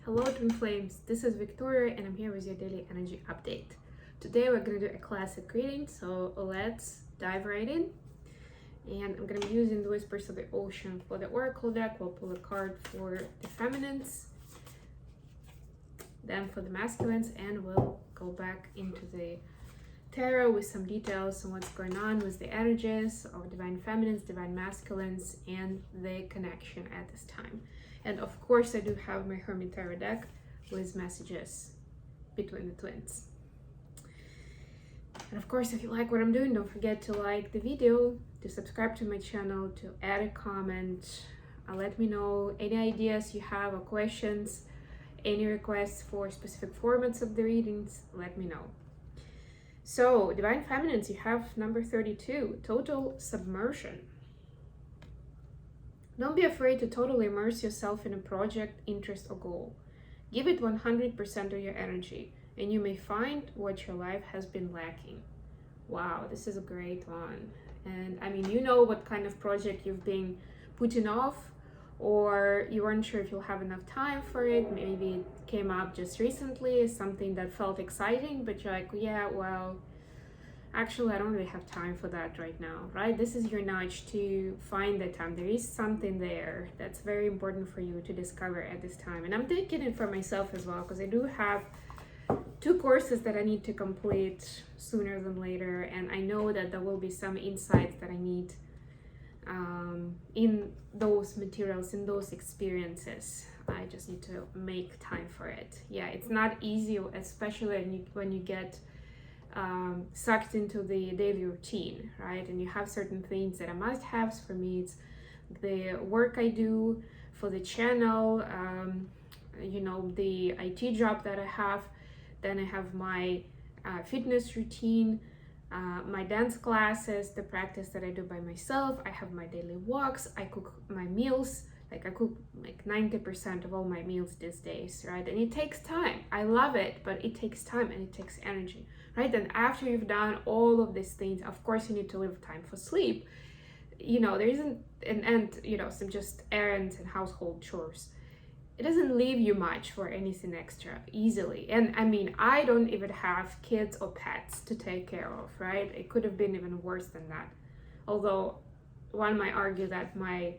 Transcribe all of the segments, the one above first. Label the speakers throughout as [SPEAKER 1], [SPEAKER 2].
[SPEAKER 1] Hello Twin Flames, this is Victoria and I'm here with your daily energy update. Today we're going to do a classic reading, so let's dive right in. And I'm going to be using the Whispers of the Ocean for the Oracle deck. We'll pull a card for the feminines, then for the masculines, and we'll go back into the tarot with some details on what's going on with the energies of divine feminines, divine masculines, and the connection at this time. And of course, I do have my Hermit Tarot deck with messages between the twins. And of course, if you like what I'm doing, don't forget to like the video, to subscribe to my channel, to add a comment, let me know any ideas you have or questions, any requests for specific formats of the readings, let me know. So, divine feminines, you have number 32, total submersion. Don't be afraid to totally immerse yourself in a project, interest, or goal. Give it 100% of your energy, and you may find what your life has been lacking. Wow, this is a great one. And I mean, you know what kind of project you've been putting off, or you weren't sure if you'll have enough time for it. Maybe it came up just recently, something that felt exciting, but you're like, yeah, well, actually, I don't really have time for that right now, right? This is your nudge to find the time. There is something there that's very important for you to discover at this time. And I'm taking it for myself as well, because I do have 2 courses that I need to complete sooner than later. And I know that there will be some insights that I need in those materials, in those experiences. I just need to make time for it. Yeah, it's not easy, especially when you get sucked into the daily routine, right? And you have certain things that are must-haves. For me, it's the work I do for the channel, the IT job that I have. Then I have my fitness routine, my dance classes, the practice that I do by myself. I have my daily walks. I cook my meals. Like I cook like 90% of all my meals these days, right? And it takes time. I love it, but it takes time and it takes energy, right? And after you've done all of these things, of course you need to leave time for sleep. There isn't some just errands and household chores. It doesn't leave you much for anything extra easily. And I mean, I don't even have kids or pets to take care of, right? It could have been even worse than that. Although one might argue that my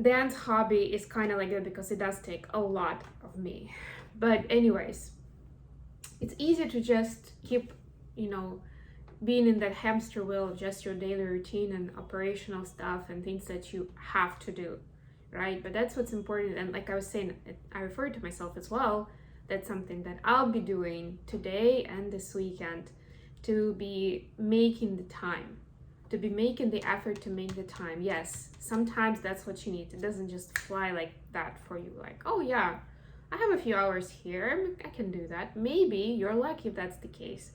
[SPEAKER 1] dance hobby is kind of like that because it does take a lot of me. But anyways, it's easy to just keep, being in that hamster wheel of just your daily routine and operational stuff and things that you have to do, right? But that's what's important. And like I was saying, I refer to myself as well. That's something that I'll be doing today and this weekend, to be making the time, to be making the effort to make the time. Yes, sometimes that's what you need. It doesn't just fly like that for you. Like, oh yeah, I have a few hours here, I can do that. Maybe you're lucky if that's the case.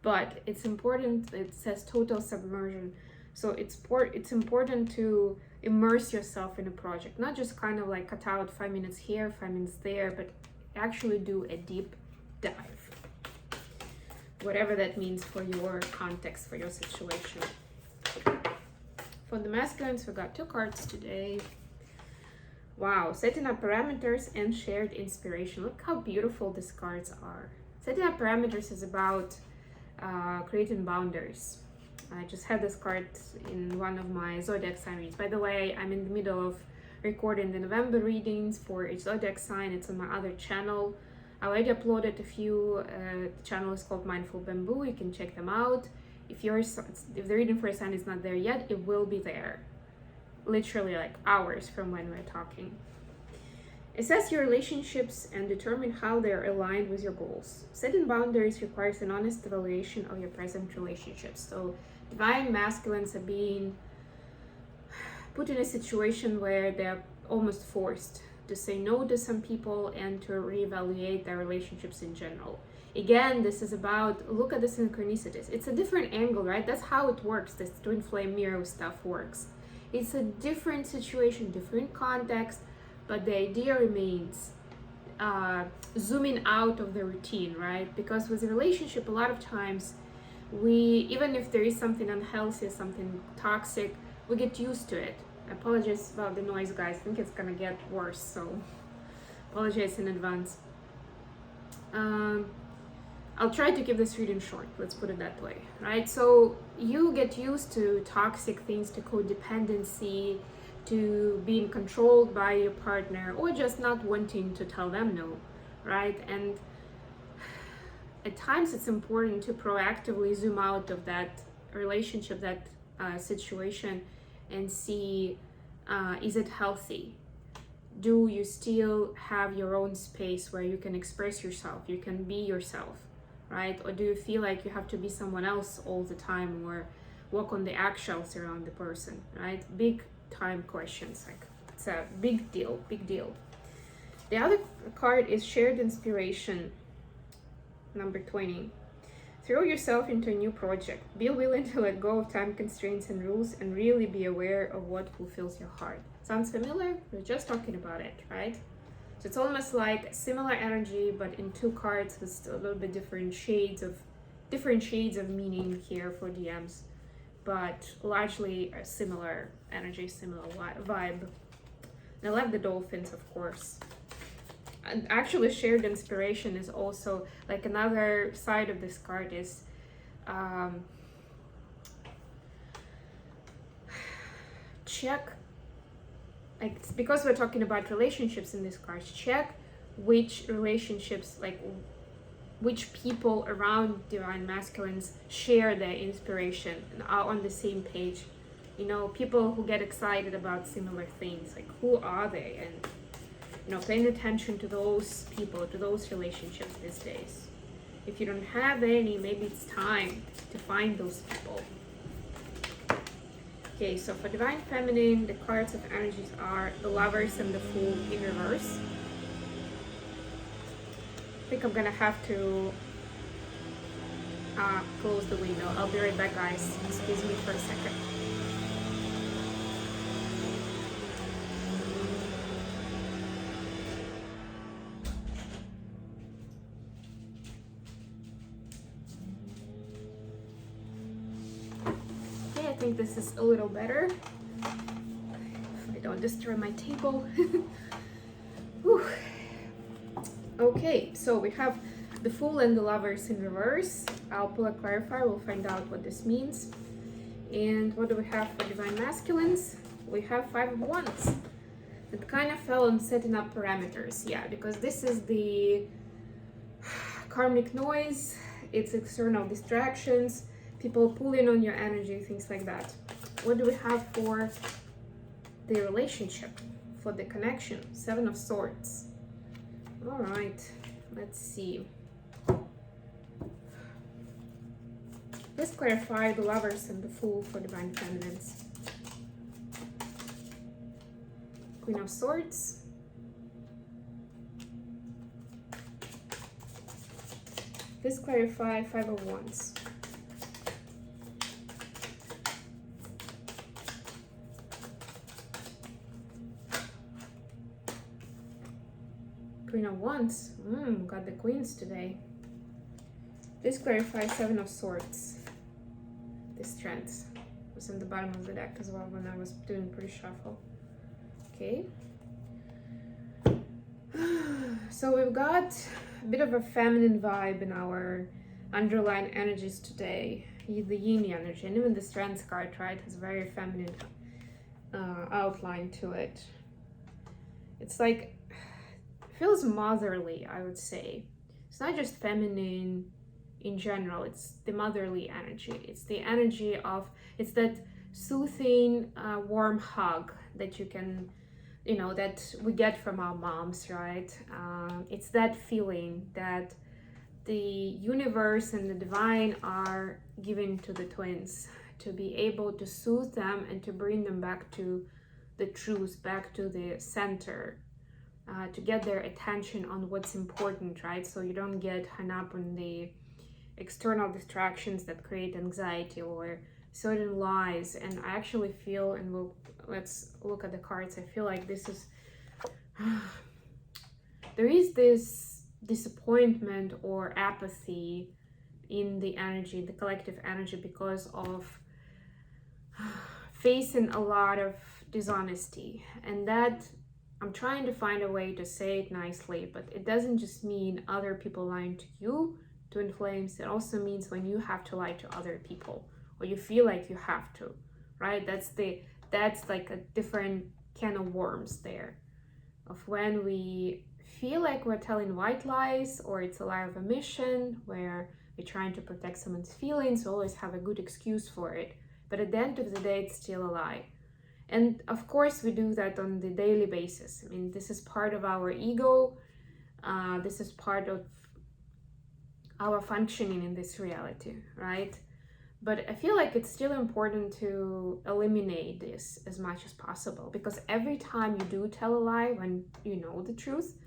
[SPEAKER 1] But it's important, it says total submersion. So it's important to immerse yourself in a project, not just kind of like cut out 5 minutes here, 5 minutes there, but actually do a deep dive. Whatever that means for your context, for your situation. For the masculines, we got 2 cards today. Wow, setting up parameters and shared inspiration. Look how beautiful these cards are. Setting up parameters is about creating boundaries. I just had this card in one of my zodiac sign readings. By the way, I'm in the middle of recording the November readings for each zodiac sign. It's on my other channel. I already uploaded a few. The channel is called Mindful Bamboo. You can check them out. If the reading for a sign is not there yet, it will be there. Literally like hours from when we're talking. Assess your relationships and determine how they are aligned with your goals. Setting boundaries requires an honest evaluation of your present relationships. So divine masculines are being put in a situation where they're almost forced to say no to some people and to reevaluate their relationships in general. Again, this is about, look at the synchronicities. It's a different angle, right? That's how it works. This twin flame mirror stuff works. It's a different situation, different context, but the idea remains zooming out of the routine, right? Because with a relationship, a lot of times even if there is something unhealthy, something toxic, we get used to it. I apologize about the noise, guys. I think it's gonna get worse, so Apologize in advance. I'll try to keep this reading short, let's put it that way, right? So you get used to toxic things, to codependency, to being controlled by your partner, or just not wanting to tell them no, right? And at times it's important to proactively zoom out of that relationship, that situation, and see, is it healthy? Do you still have your own space where you can express yourself, you can be yourself, right? Or do you feel like you have to be someone else all the time, or walk on the eggshells around the person, right? Big time questions, like it's a big deal. The other card is shared inspiration, number 20. Throw yourself into a new project. Be willing to let go of time constraints and rules, and really be aware of what fulfills your heart. Sounds familiar? We're just talking about it, right? So it's almost like similar energy, but in two cards with a little bit different shades of meaning here for DMs, but largely a similar energy, similar vibe. And I love the dolphins, of course. And actually, shared inspiration is also like another side of this card is check, like, because we're talking about relationships in this card, check which relationships, like which people around divine masculines share their inspiration and are on the same page. You know, people who get excited about similar things, like who are they? And you know, paying attention to those people, to those relationships these days. If you don't have any, maybe it's time to find those people. Okay, so for Divine Feminine, the cards of energies are the Lovers and the Fool in reverse. I think I'm gonna have to close the window. I'll be right back, guys. Excuse me for a second. I think this is a little better. If I don't destroy my table. Okay, so we have the Fool and the Lovers in reverse. I'll pull a clarifier, we'll find out what this means. And what do we have for Divine Masculines? We have 5 of Wands. It kind of fell on setting up parameters, yeah, because this is the karmic noise, it's external distractions, people pulling on your energy, things like that. What do we have for the relationship, for the connection? 7 of Swords. All right, let's see. Let's clarify the Lovers and the Fool for Divine Feminines. Queen of Swords. Let's clarify 5 of Wands. Queen of Wands. Got the queens today. Let's clarify 7 of Swords. The Strength was in the bottom of the deck as well when I was doing pre-shuffle. Okay. So we've got a bit of a feminine vibe in our underlying energies today. The yin energy, and even the Strength card, right, has a very feminine outline to it. It's like, feels motherly, I would say. It's not just feminine in general, it's the motherly energy. It's the energy of, it's that soothing, warm hug that you can, you know, that we get from our moms, right? It's that feeling that the universe and the divine are giving to the twins, to be able to soothe them and to bring them back to the truth, back to the center. To get their attention on what's important, right? So you don't get hung up on the external distractions that create anxiety or certain lies. And I actually feel, and let's look at the cards, I feel like this is, there is this disappointment or apathy in the energy, the collective energy, because of facing a lot of dishonesty. And that I'm trying to find a way to say it nicely, but it doesn't just mean other people lying to you, twin flames. It also means when you have to lie to other people, or you feel like you have to, right? That's like a different can of worms there, of when we feel like we're telling white lies, or it's a lie of omission, where we're trying to protect someone's feelings. We always have a good excuse for it, but at the end of the day, it's still a lie. And of course, we do that on the daily basis. I mean, this is part of our ego. This is part of our functioning in this reality, right? But I feel like it's still important to eliminate this as much as possible, because every time you do tell a lie when you know the truth,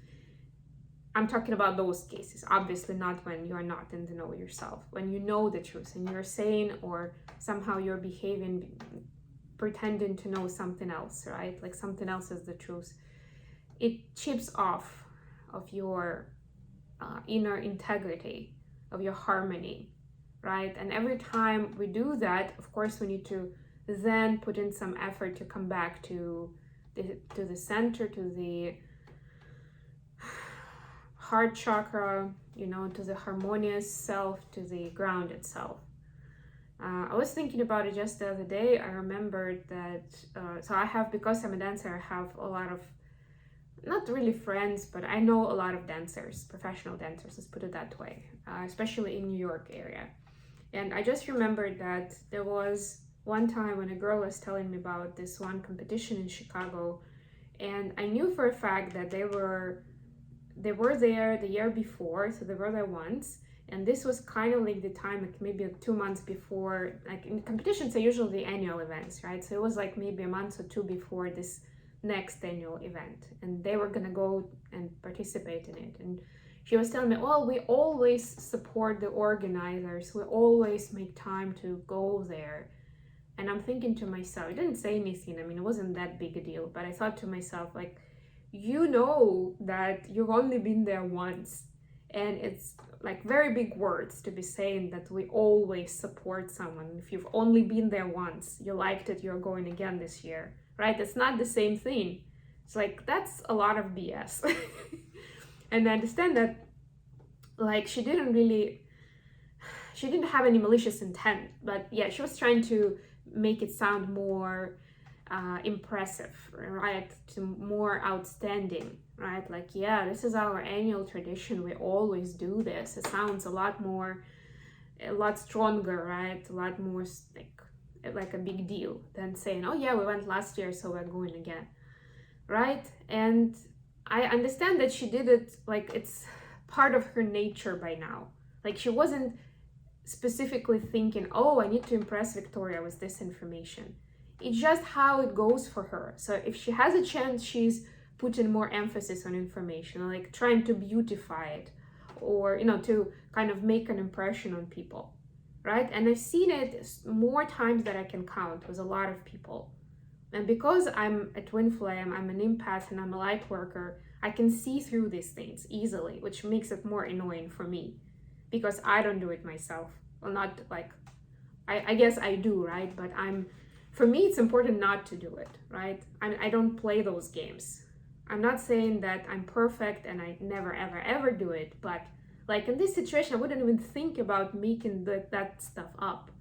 [SPEAKER 1] I'm talking about those cases, obviously not when you're not in the know yourself, when you know the truth and you're saying, or somehow you're behaving, pretending to know something else, right? Like something else is the truth. It chips off of your inner integrity, of your harmony, right? And every time we do that, of course, we need to then put in some effort to come back to the center, to the heart chakra, to the harmonious self, to the grounded self. I was thinking about it just the other day. I remembered that, because I'm a dancer, I have a lot of, not really friends, but I know a lot of dancers, professional dancers, let's put it that way, especially in New York area. And I just remembered that there was one time when a girl was telling me about this one competition in Chicago, and I knew for a fact that they were there the year before, so they were there once. And this was kind of like the time, like maybe 2 months before, like in competitions are usually the annual events, right? So it was like maybe a month or two before this next annual event, and they were gonna go and participate in it. And she was telling me, well, we always support the organizers, we always make time to go there. And I'm thinking to myself, I didn't say anything, I mean, it wasn't that big a deal, but I thought to myself, like, you know that you've only been there once, and it's like very big words to be saying that we always support someone. If you've only been there once, you liked it, you're going again this year, right? It's not the same thing. It's like, that's a lot of BS. And I understand that, like, she didn't have any malicious intent, but yeah, she was trying to make it sound more impressive, right? To more outstanding, right? Like, yeah, this is our annual tradition, we always do this. It sounds a lot stronger, right? A lot more like a big deal than saying, oh yeah, we went last year, so we're going again, right? And I understand that she did it, like, it's part of her nature by now. Like, she wasn't specifically thinking, oh, I need to impress Victoria with this information. It's just how it goes for her. So if she has a chance, she's putting more emphasis on information, like trying to beautify it, or to kind of make an impression on people, right? And I've seen it more times than I can count with a lot of people. And because I'm a twin flame, I'm an empath, and I'm a light worker, I can see through these things easily, which makes it more annoying for me, because I don't do it myself. Well, not like, I guess I do, right? But for me, it's important not to do it, right? I don't play those games. I'm not saying that I'm perfect and I never, ever, ever do it, but like in this situation, I wouldn't even think about making that stuff up,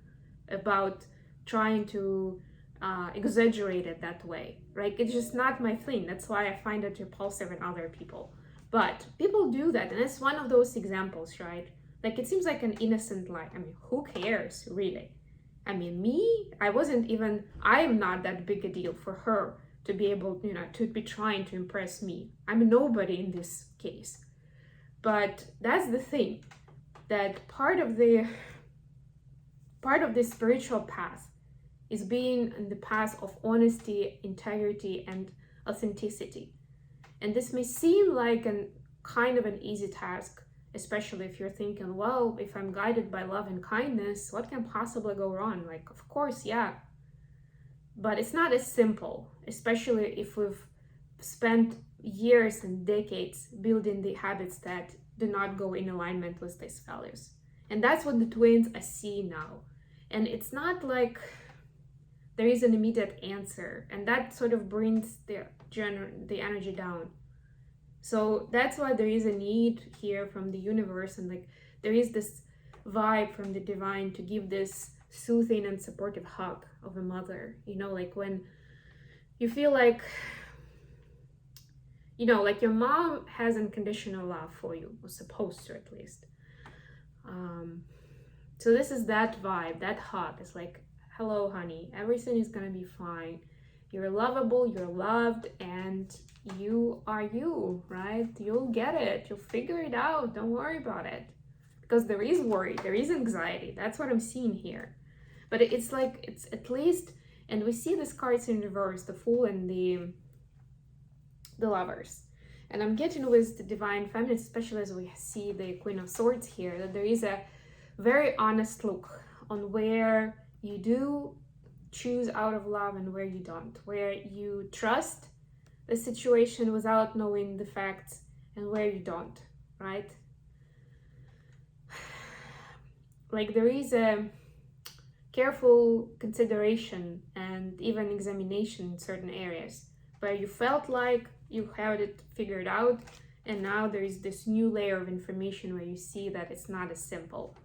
[SPEAKER 1] about trying to exaggerate it that way, right? It's just not my thing. That's why I find it repulsive in other people. But people do that, and it's one of those examples, right? Like, it seems like an innocent lie. I mean, who cares, really? I mean, me, I'm not that big a deal for her to be able, to be trying to impress me. I'm nobody in this case. But that's the thing, that part of the spiritual path is being in the path of honesty, integrity, and authenticity. And this may seem like kind of an easy task, especially if you're thinking, well, if I'm guided by love and kindness, what can possibly go wrong? Like, of course, yeah. But it's not as simple, especially if we've spent years and decades building the habits that do not go in alignment with these values. And that's what the twins are seeing now. And it's not like there is an immediate answer. And that sort of brings the energy down. So that's why there is a need here from the universe, and like there is this vibe from the divine to give this soothing and supportive hug of a mother. You know, like when you feel like, you know, like your mom has unconditional love for you, or supposed to at least. So this is that vibe, that hug. It's like, hello, honey, everything is gonna be fine. You're lovable, you're loved, and you are you, right? You'll get it, you'll figure it out, don't worry about it. Because there is worry, there is anxiety, that's what I'm seeing here. But it's like, it's at least, and we see these cards in reverse, the Fool and the Lovers. And I'm getting with the Divine Feminine, especially as we see the Queen of Swords here, that there is a very honest look on where you do choose out of love and where you don't, where you trust the situation without knowing the facts and where you don't, right? Like there is a careful consideration and even examination in certain areas where you felt like you had it figured out, and now there is this new layer of information where you see that it's not as simple.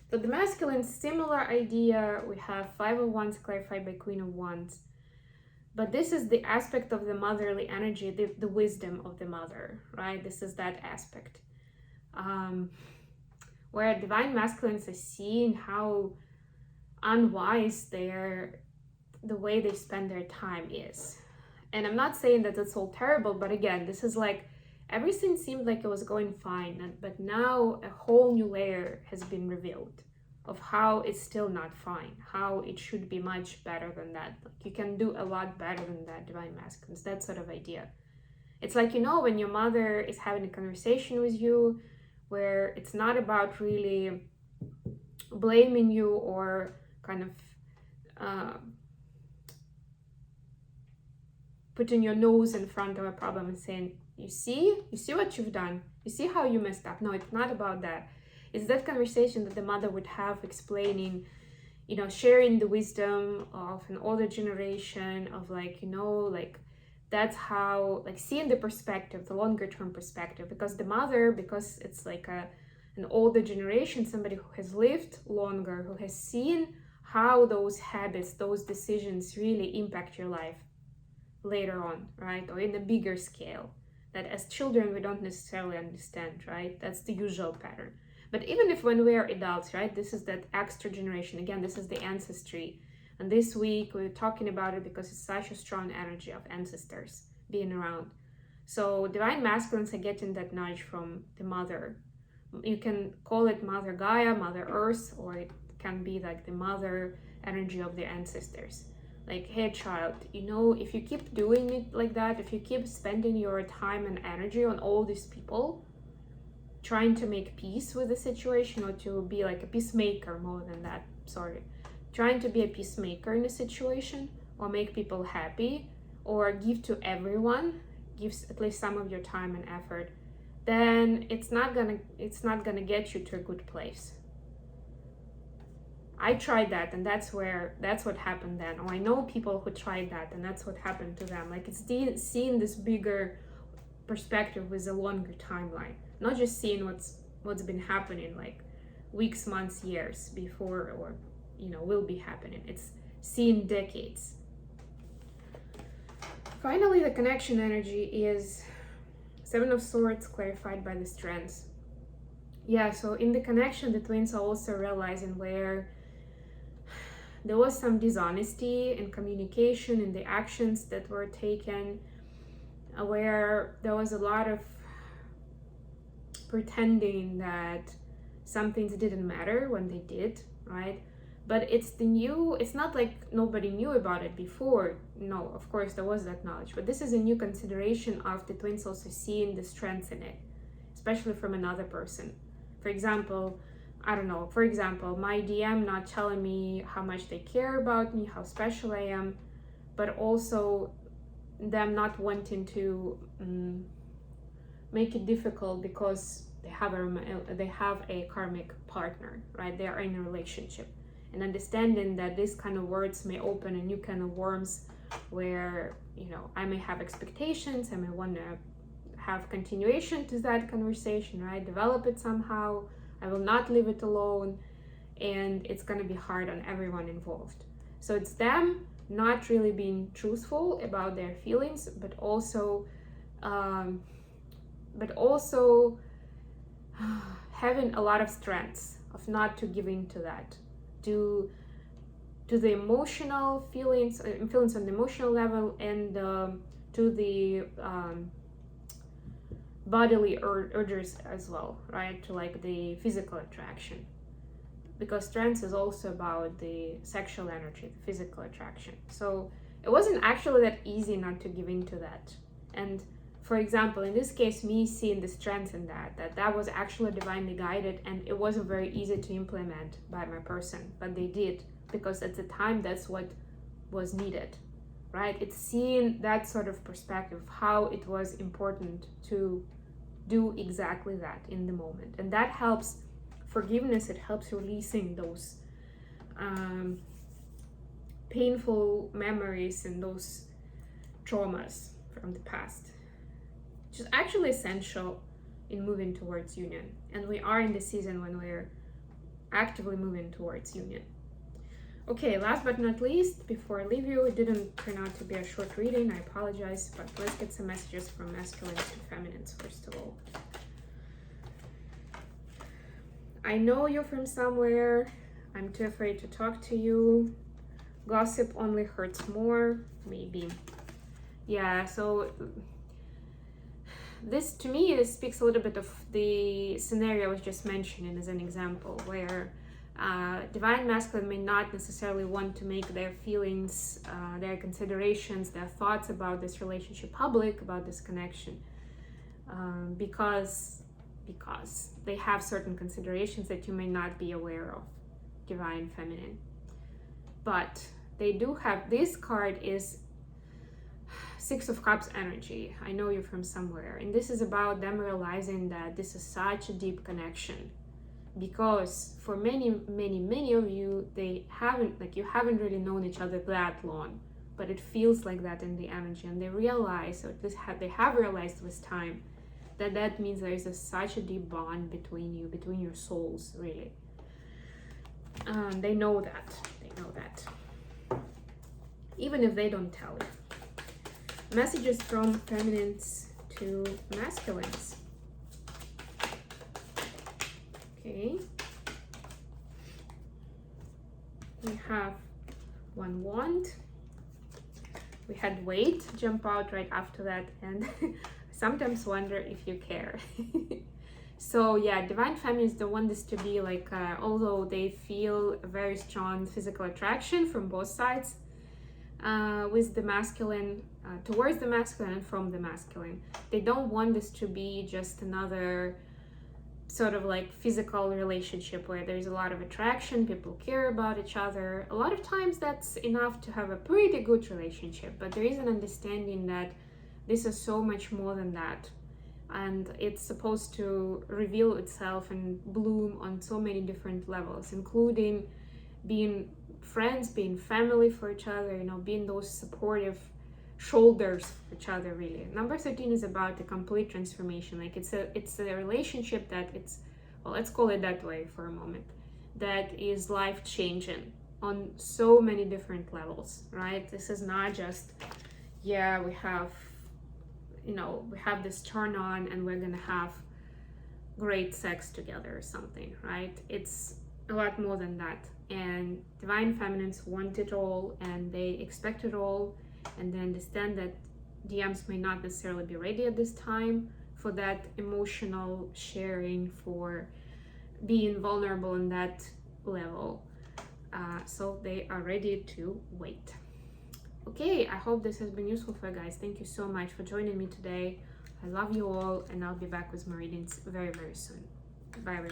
[SPEAKER 1] So the masculine, similar idea, we have Five of Wands clarified by Queen of Wands. But this is the aspect of the motherly energy, the wisdom of the mother, right? This is that aspect. Where divine masculines are seeing how unwise the way they spend their time is. And I'm not saying that it's all terrible, but again, this is like, everything seemed like it was going fine, but now a whole new layer has been revealed of how it's still not fine, how it should be much better than that. Like you can do a lot better than that, divine masculines, that sort of idea. It's like, you know, when your mother is having a conversation with you where it's not about really blaming you or kind of putting your nose in front of a problem and saying, you see what you've done, you see how you messed up. No, it's not about that. It's that conversation that the mother would have, explaining, you know, sharing the wisdom of an older generation of like, you know, like that's how, like seeing the perspective, the longer term perspective, because the mother, because it's like an older generation, somebody who has lived longer, who has seen how those habits, those decisions really impact your life later on, right? Or in a bigger scale that as children we don't necessarily understand, right? That's the usual pattern. But even if when we are adults, right, this is that extra generation, again, this is the ancestry. And this week we're talking about it because it's such a strong energy of ancestors being around. So divine masculines are getting that nudge from the mother. You can call it Mother Gaia, Mother Earth, or it can be like the mother energy of the ancestors. Like, hey child, you know, if you keep doing it like that, if you keep spending your time and energy on all these people, trying to make peace with the situation, or to be like a peacemaker, more than that, sorry, trying to be a peacemaker in a situation, or make people happy, or give to everyone, gives at least some of your time and effort, then it's not gonna get you to a good place. I tried that, and that's what happened then. Or I know people who tried that, and that's what happened to them. Like, it's seeing this bigger perspective with a longer timeline, not just seeing what's been happening like weeks, months, years before, or you know, will be happening. It's seeing decades. Finally, the connection energy is Seven of Swords clarified by the Strengths. Yeah, so in the connection, the twins are also realizing where there was some dishonesty in communication, in the actions that were taken, where there was a lot of pretending that some things didn't matter when they did, right? But it's not like nobody knew about it before. No, of course there was that knowledge, but this is a new consideration of the twins also seeing the strengths in it, especially from another person. For example, my DM not telling me how much they care about me, how special I am, but also them not wanting to make it difficult because they have a karmic partner, right? They are in a relationship, and understanding that these kind of words may open a new kind of worms where, you know, I may have expectations, I may want to have continuation to that conversation, right? Develop it somehow. I will not leave it alone, and it's going to be hard on everyone involved. So it's them not really being truthful about their feelings, but also having a lot of strengths of not to give in to that, to the emotional feelings on the emotional level, and to the bodily urges as well, right? To like the physical attraction, because strength is also about the sexual energy, the physical attraction. So it wasn't actually that easy not to give in to that. And for example, in this case, me seeing the strength in that was actually divinely guided, and it wasn't very easy to implement by my person, but they did, because at the time that's what was needed, right? It's seeing that sort of perspective, how it was important to do exactly that in the moment. And that helps forgiveness, it helps releasing those painful memories and those traumas from the past, which is actually essential in moving towards union. And we are in the season when we're actively moving towards union. Okay, last but not least, before I leave you, it didn't turn out to be a short reading, I apologize, but let's get some messages from masculines and feminines first of all. I know you're from somewhere, I'm too afraid to talk to you, gossip only hurts more, maybe. Yeah, so this to me, it speaks a little bit of the scenario I was just mentioning as an example, where divine masculine may not necessarily want to make their feelings, their considerations, their thoughts about this relationship public, about this connection, because they have certain considerations that you may not be aware of, divine feminine. But they do have, this card is Six of Cups energy. I know you're from somewhere, and this is about them realizing that this is such a deep connection, because for many of you, you haven't really known each other that long, but it feels like that in the energy, and they realize, or they have realized with time, that means there is such a deep bond between you, between your souls, really. They know that, even if they don't tell you. Messages from feminines to masculines. Okay. We have one wand. We had wait jump out right after that, and sometimes wonder if you care. So yeah, divine feminines don't want this to be like, although they feel a very strong physical attraction from both sides, with the masculine, towards the masculine and from the masculine, they don't want this to be just another sort of like physical relationship where there's a lot of attraction, people care about each other. A lot of times that's enough to have a pretty good relationship, but there is an understanding that this is so much more than that, and it's supposed to reveal itself and bloom on so many different levels, including being friends, being family for each other, you know, being those supportive shoulders for each other, really. Number 13 is about the complete transformation. Like it's a relationship that well, let's call it that way for a moment, that is life-changing on so many different levels, right? This is not just, yeah, we have this turn on and we're gonna have great sex together or something, right? It's a lot more than that. And divine feminines want it all, and they expect it all, and they understand that DMs may not necessarily be ready at this time for that emotional sharing, for being vulnerable on that level. So they are ready to wait. Okay, I hope this has been useful for you guys. Thank you so much for joining me today. I love you all, and I'll be back with more readings very, very soon. Bye, everyone.